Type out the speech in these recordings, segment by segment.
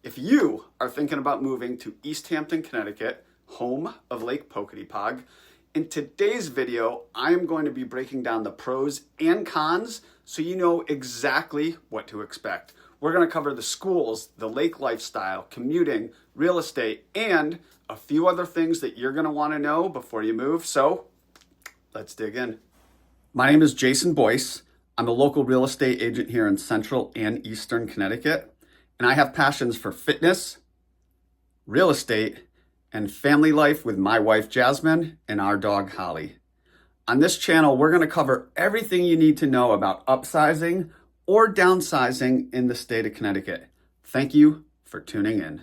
If you are thinking about moving to East Hampton, Connecticut, home of Lake Pocotopaug, in today's video, I am going to be breaking down the pros and cons so you know exactly what to expect. We're going to cover the schools, the lake lifestyle, commuting, real estate, and a few other things that you're going to want to know before you move. So let's dig in. My name is Jason Boice. I'm a local real estate agent here in Central and Eastern Connecticut, and I have passions for fitness, real estate, and family life with my wife Jasmine and our dog Holly. On this channel, we're going to cover everything you need to know about upsizing or downsizing in the state of Connecticut. Thank you for tuning in.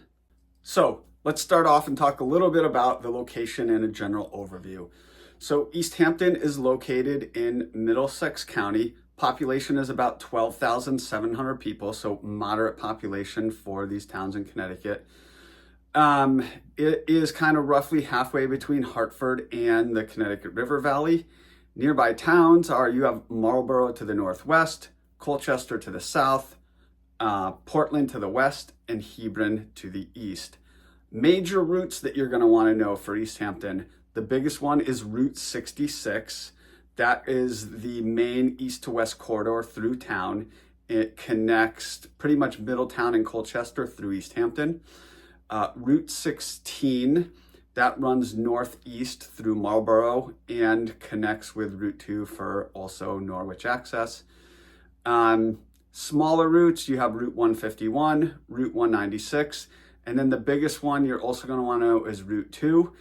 So let's start off and talk a little bit about the location and a general overview. So East Hampton is located in Middlesex County. Population is about 12,700 people, so moderate population for these towns in Connecticut. It is kind of roughly halfway between Hartford and the Connecticut River Valley. Nearby towns are, you have Marlborough to the northwest, Colchester to the south, Portland to the west, and Hebron to the east. Major routes that you're going to want to know for East Hampton. The biggest one is Route 66. That is the main east to west corridor through town. It connects pretty much Middletown and Colchester through East Hampton. Route 16, that runs northeast through Marlborough and connects with Route 2 for also Norwich access. Smaller routes, you have Route 151, Route 196, and then the biggest one you're also going to want to know is Route 2.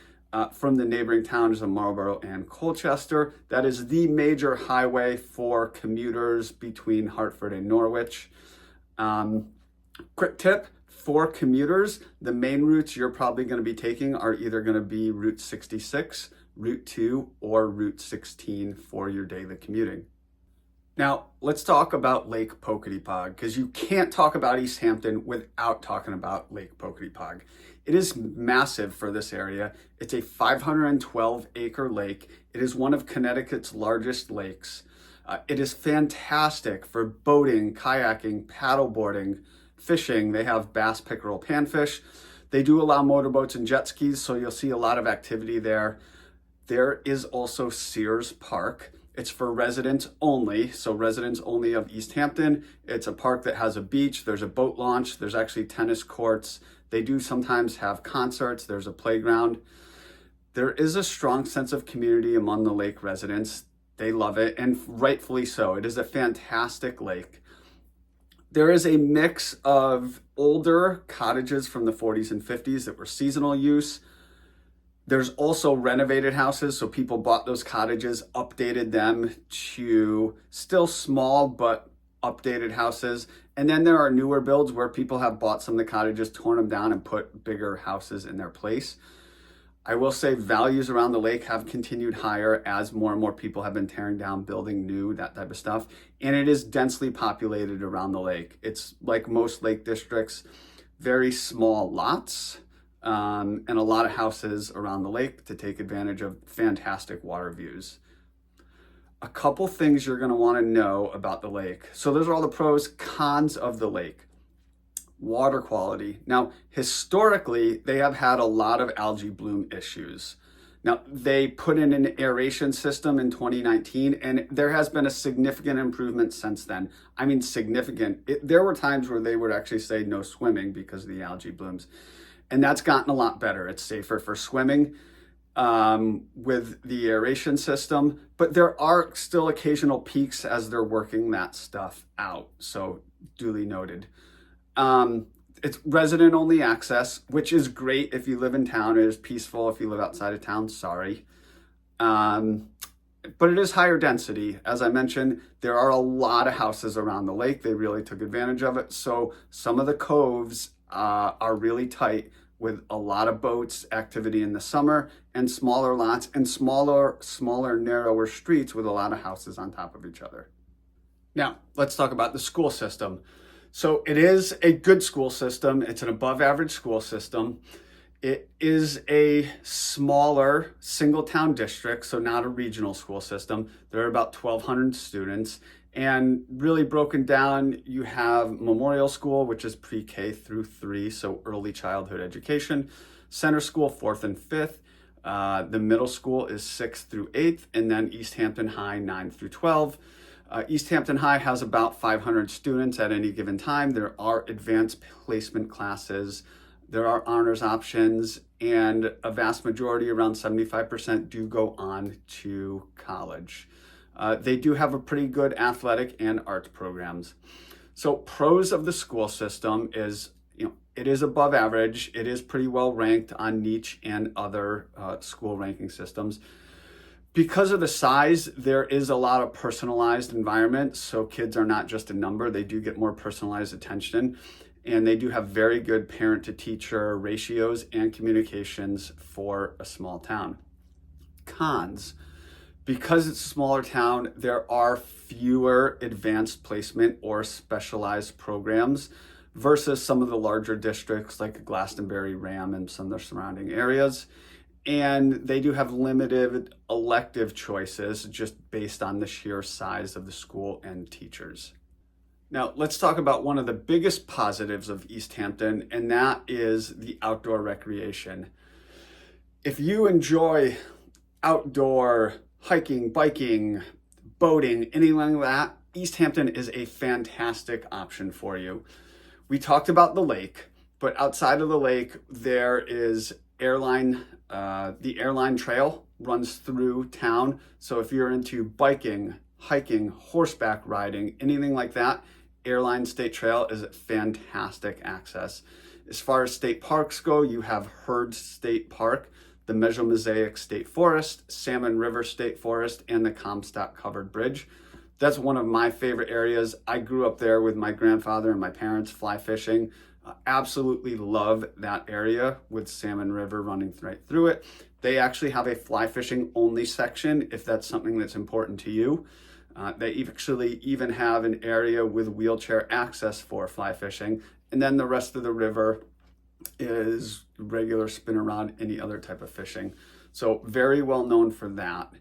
From the neighboring towns of Marlborough and Colchester. That is the major highway for commuters between Hartford and Norwich. Quick tip for commuters, the main routes you're probably going to be taking are either going to be Route 66, Route 2, or Route 16 for your daily commuting. Now, let's talk about Lake Pocotopaug, because you can't talk about East Hampton without talking about Lake Pocotopaug. It is massive for this area. It's a 512-acre lake. It is one of Connecticut's largest lakes. It is fantastic for boating, kayaking, paddleboarding, fishing. They have bass, pickerel, panfish. They do allow motorboats and jet skis, so you'll see a lot of activity there. There is also Sears Park. It's for residents only, so residents only of East Hampton. It's a park that has a beach, there's a boat launch, there's actually tennis courts. They do sometimes have concerts, there's a playground. There is a strong sense of community among the lake residents. They love it, and rightfully so. It is a fantastic lake. There is a mix of older cottages from the 40s and 50s that were seasonal use. There's also renovated houses, so people bought those cottages, updated them to still small but updated houses. And then there are newer builds where people have bought some of the cottages, torn them down, and put bigger houses in their place. I will say values around the lake have continued higher as more and more people have been tearing down, building new, that type of stuff. And it is densely populated around the lake. It's like most lake districts, very small lots. And a lot of houses around the lake to take advantage of fantastic water views. A couple things you're going to want to know about the lake. So those are all the pros, cons of the lake. Water quality. Now, historically, they have had a lot of algae bloom issues. Now, they put in an aeration system in 2019, and there has been a significant improvement since then. I mean, significant. There were times where they would actually say no swimming because of the algae blooms. And that's gotten a lot better. It's safer for swimming with the aeration system, but there are still occasional peaks as they're working that stuff out. So duly noted. It's resident only access, which is great if you live in town. It is peaceful if you live outside of town, sorry. But it is higher density. As I mentioned, there are a lot of houses around the lake. They really took advantage of it. So some of the coves are really tight with a lot of boats, activity in the summer, and smaller lots and smaller, narrower streets with a lot of houses on top of each other. Now, let's talk about the school system. So it is a good school system. It's an above average school system. It is a smaller single town district, so not a regional school system. There are about 1,200 students, And really broken down, you have Memorial School, which is pre-K through 3, so early childhood education. Center School, 4th and 5th. The middle school is 6th through 8th, and then East Hampton High, 9 through 12. East Hampton High has about 500 students at any given time. There are advanced placement classes. There are honors options, and a vast majority, around 75%, do go on to college. They do have a pretty good athletic and arts programs. So pros of the school system is, it is above average. It is pretty well ranked on niche and other school ranking systems. Because of the size, there is a lot of personalized environment. So kids are not just a number. They do get more personalized attention. And they do have very good parent to teacher ratios and communications for a small town. Cons. Because it's a smaller town, there are fewer advanced placement or specialized programs versus some of the larger districts like Glastonbury, Ram, and some of the surrounding areas. And they do have limited elective choices just based on the sheer size of the school and teachers. Now, let's talk about one of the biggest positives of East Hampton, and that is the outdoor recreation. If you enjoy outdoor hiking, biking, boating, anything like that, East Hampton is a fantastic option for you. We talked about the lake, but outside of the lake, there is the airline trail runs through town. So if you're into biking, hiking, horseback riding, anything like that, Airline State Trail is fantastic access. As far as state parks go, you have Heard State Park, the Mosaic State Forest, Salmon River State Forest, and the Comstock Covered Bridge. That's one of my favorite areas. I grew up there with my grandfather and my parents fly fishing. Absolutely love that area with Salmon River running right through it. They actually have a fly fishing only section if that's something that's important to you. They actually even have an area with wheelchair access for fly fishing. And then the rest of the river is regular spinner rod, any other type of fishing. So very well known for that.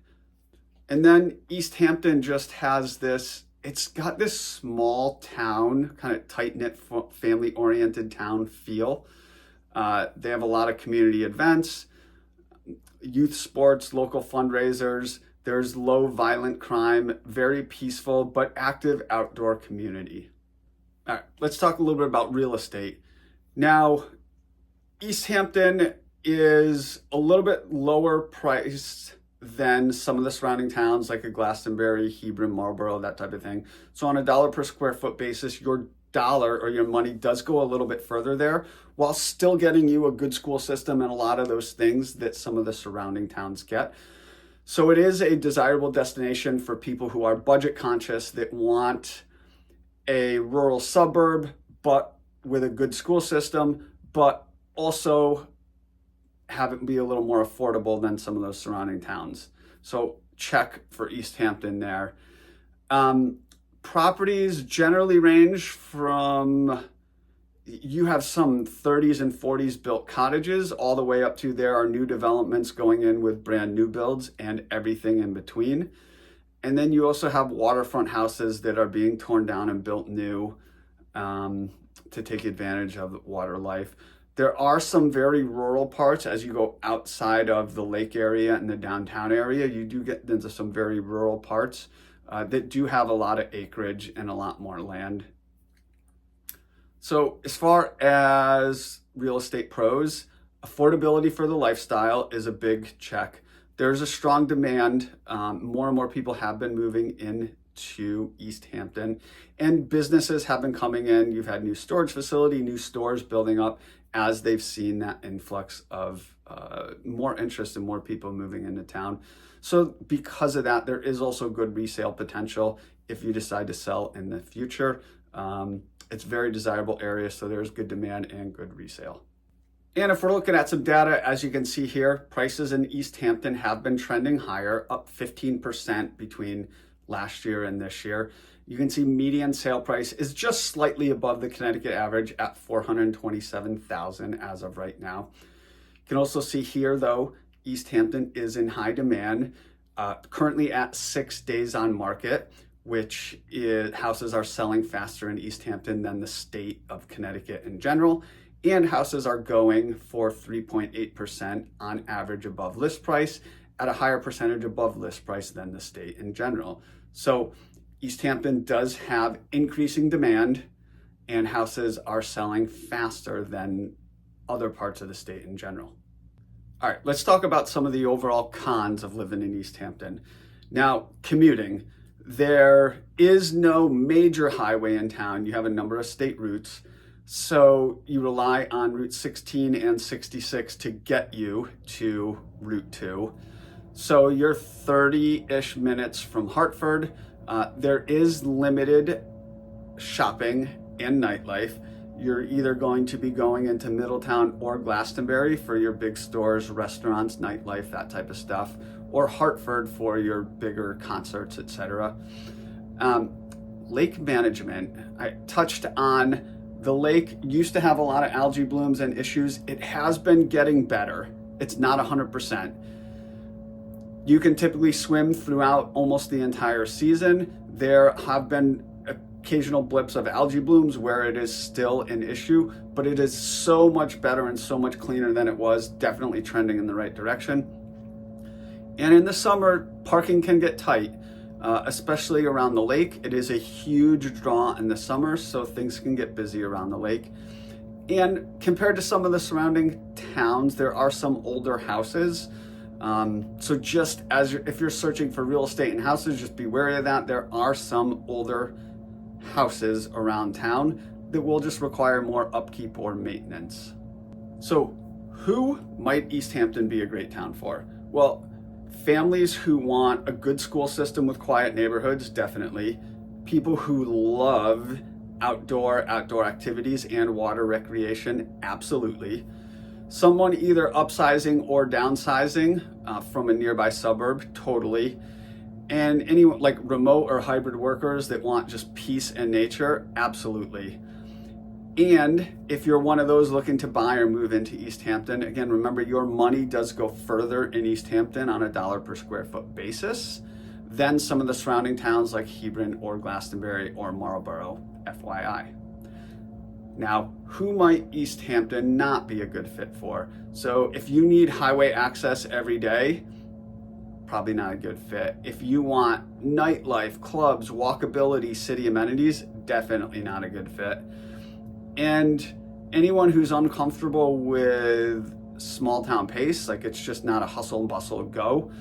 And then East Hampton just has this, it's got this small town, kind of tight-knit, family-oriented town feel. They have a lot of community events, youth sports, local fundraisers. There's low violent crime, very peaceful, but active outdoor community. All right, let's talk a little bit about real estate. Now, East Hampton is a little bit lower priced than some of the surrounding towns like a Glastonbury, Hebron, Marlborough, that type of thing. So on a dollar per square foot basis, your dollar or your money does go a little bit further there while still getting you a good school system and a lot of those things that some of the surrounding towns get. So it is a desirable destination for people who are budget conscious that want a rural suburb, but with a good school system, but also have it be a little more affordable than some of those surrounding towns. So check for East Hampton there. Properties generally range from, you have some 30s and 40s built cottages all the way up to there are new developments going in with brand new builds and everything in between. And then you also have waterfront houses that are being torn down and built new to take advantage of water life. There are some very rural parts as you go outside of the lake area and the downtown area. You do get into some very rural parts that do have a lot of acreage and a lot more land. So as far as real estate pros, affordability for the lifestyle is a big check. There's a strong demand. More and more people have been moving into East Hampton, and businesses have been coming in. You've had new storage facility, new stores building up as they've seen that influx of more interest and more people moving into town. So because of that, there is also good resale potential if you decide to sell in the future. It's a very desirable area, so there's good demand and good resale. And if we're looking at some data, as you can see here, prices in East Hampton have been trending higher, up 15% between last year and this year. You can see median sale price is just slightly above the Connecticut average at $427,000 as of right now. You can also see here, though, East Hampton is in high demand, currently at 6 days on market. which is houses are selling faster in East Hampton than the state of Connecticut in general, and houses are going for 3.8% on average above list price, at a higher percentage above list price than the state in general. So East Hampton does have increasing demand, and houses are selling faster than other parts of the state in general. All right, let's talk about some of the overall cons of living in East Hampton. Now, commuting. There is no major highway in town. You have a number of state routes. So you rely on Route 16 and 66 to get you to Route 2. So you're 30-ish minutes from Hartford. There is limited shopping and nightlife. You're either going to be going into Middletown or Glastonbury for your big stores, restaurants, nightlife, that type of stuff, or Hartford for your bigger concerts, etc. Lake management. I touched on the lake used to have a lot of algae blooms and issues. It has been getting better. It's not 100%. You can typically swim throughout almost the entire season. There have been occasional blips of algae blooms where it is still an issue, but it is so much better and so much cleaner than it was, definitely trending in the right direction. And in the summer, parking can get tight, especially around the lake. It is a huge draw in the summer, so things can get busy around the lake. And compared to some of the surrounding towns, there are some older houses. So just if you're searching for real estate and houses, just be wary of that. There are some older houses around town that will just require more upkeep or maintenance. So who might East Hampton be a great town for? Well, families who want a good school system with quiet neighborhoods, definitely. People who love outdoor activities and water recreation, absolutely. Someone either upsizing or downsizing from a nearby suburb, totally. And anyone like remote or hybrid workers that want just peace and nature, absolutely. And if you're one of those looking to buy or move into East Hampton, again, remember your money does go further in East Hampton on a dollar per square foot basis than some of the surrounding towns like Hebron or Glastonbury or Marlborough, FYI. Now, who might East Hampton not be a good fit for? So if you need highway access every day, probably not a good fit. If you want nightlife, clubs, walkability, city amenities, definitely not a good fit. And anyone who's uncomfortable with small town pace, like it's just not a hustle and bustle go,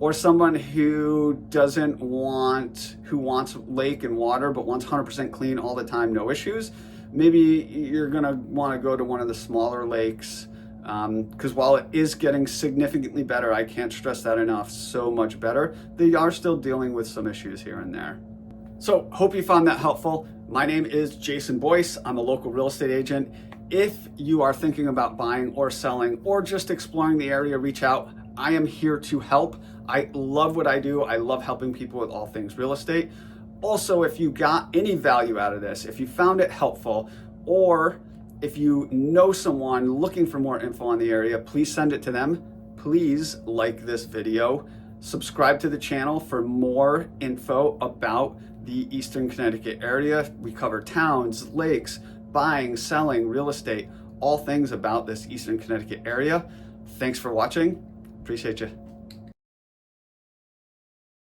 or someone who wants lake and water but wants 100% clean all the time, no issues, maybe you're gonna want to go to one of the smaller lakes, because while it is getting significantly better, I can't stress that enough, so much better, they are still dealing with some issues here and there. So hope you found that helpful. My name is Jason Boice. I'm a local real estate agent. If you are thinking about buying or selling or just exploring the area, reach out. I am here to help. I love what I do. I love helping people with all things real estate. Also, if you got any value out of this, if you found it helpful, or if you know someone looking for more info on the area, please send it to them. Please like this video. Subscribe to the channel for more info about the Eastern Connecticut area. We cover towns, lakes, buying, selling, real estate, all things about this Eastern Connecticut area. Thanks for watching. Appreciate you.